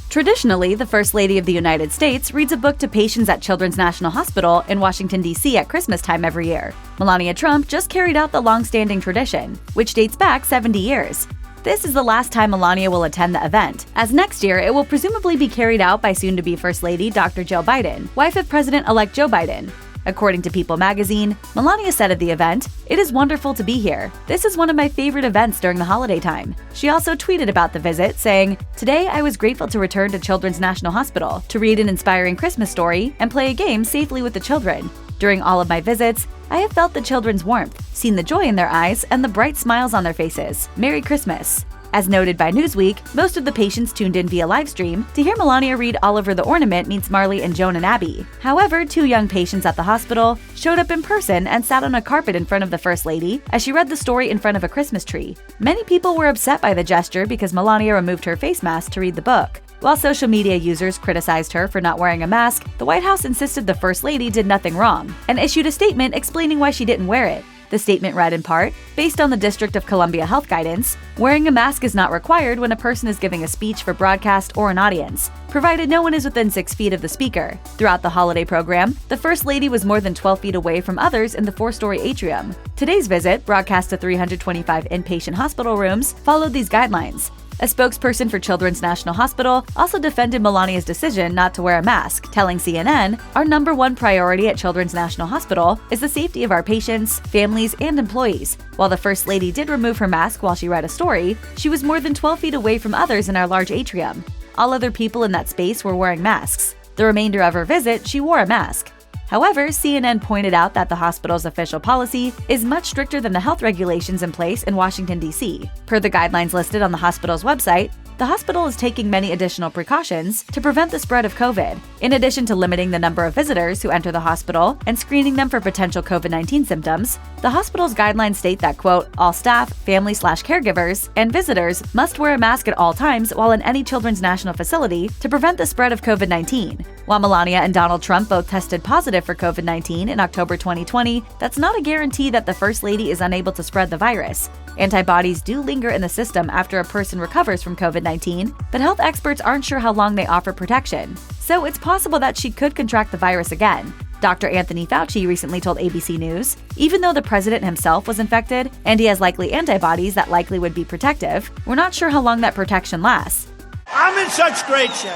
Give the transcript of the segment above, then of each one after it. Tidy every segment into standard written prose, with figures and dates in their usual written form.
Traditionally, the First Lady of the United States reads a book to patients at Children's National Hospital in Washington, D.C. at Christmas time every year. Melania Trump just carried out the long-standing tradition, which dates back 70 years. This is the last time Melania will attend the event, as next year it will presumably be carried out by soon-to-be First Lady Dr. Jill Biden, wife of President-elect Joe Biden. According to People magazine, Melania said of the event, "It is wonderful to be here. This is one of my favorite events during the holiday time." She also tweeted about the visit, saying, "Today I was grateful to return to Children's National Hospital, to read an inspiring Christmas story, and play a game safely with the children. During all of my visits, I have felt the children's warmth, seen the joy in their eyes, and the bright smiles on their faces. Merry Christmas." As noted by Newsweek, most of the patients tuned in via livestream to hear Melania read Oliver the Ornament meets Marley and Joan and Abbey. However, 2 young patients at the hospital showed up in person and sat on a carpet in front of the First Lady as she read the story in front of a Christmas tree. Many people were upset by the gesture because Melania removed her face mask to read the book. While social media users criticized her for not wearing a mask, the White House insisted the First Lady did nothing wrong and issued a statement explaining why she didn't wear it. The statement read in part, "Based on the District of Columbia health guidance, wearing a mask is not required when a person is giving a speech for broadcast or an audience, provided no one is within 6 feet of the speaker." Throughout the holiday program, the First Lady was more than 12 feet away from others in the 4-story atrium. Today's visit, broadcast to 325 inpatient hospital rooms, followed these guidelines. A spokesperson for Children's National Hospital also defended Melania's decision not to wear a mask, telling CNN, "Our #1 priority at Children's National Hospital is the safety of our patients, families, and employees." While the First Lady did remove her mask while she read a story, she was more than 12 feet away from others in our large atrium. All other people in that space were wearing masks. The remainder of her visit, she wore a mask. However, CNN pointed out that the hospital's official policy is much stricter than the health regulations in place in Washington, D.C. Per the guidelines listed on the hospital's website, the hospital is taking many additional precautions to prevent the spread of COVID. In addition to limiting the number of visitors who enter the hospital and screening them for potential COVID-19 symptoms, the hospital's guidelines state that, quote, "All staff, family/caregivers, and visitors must wear a mask at all times while in any Children's National facility to prevent the spread of COVID-19. While Melania and Donald Trump both tested positive for COVID-19 in October 2020, that's not a guarantee that the First Lady is unable to spread the virus. Antibodies do linger in the system after a person recovers from COVID-19, but health experts aren't sure how long they offer protection. So it's possible that she could contract the virus again. Dr. Anthony Fauci recently told ABC News, "Even though the president himself was infected, and he has likely antibodies that likely would be protective, we're not sure how long that protection lasts." I'm in such great shape.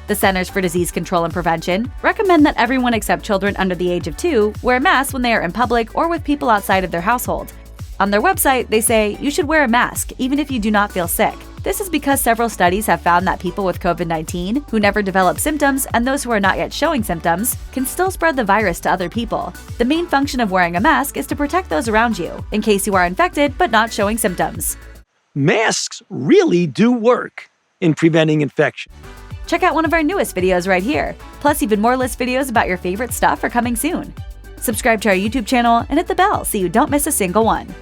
The Centers for Disease Control and Prevention recommend that everyone except children under the age of 2 wear masks when they are in public or with people outside of their household. On their website, they say you should wear a mask even if you do not feel sick. This is because several studies have found that people with COVID-19 who never develop symptoms and those who are not yet showing symptoms can still spread the virus to other people. The main function of wearing a mask is to protect those around you, in case you are infected but not showing symptoms. Masks really do work in preventing infection. Check out one of our newest videos right here. Plus, even more list videos about your favorite stuff are coming soon. Subscribe to our YouTube channel and hit the bell so you don't miss a single one.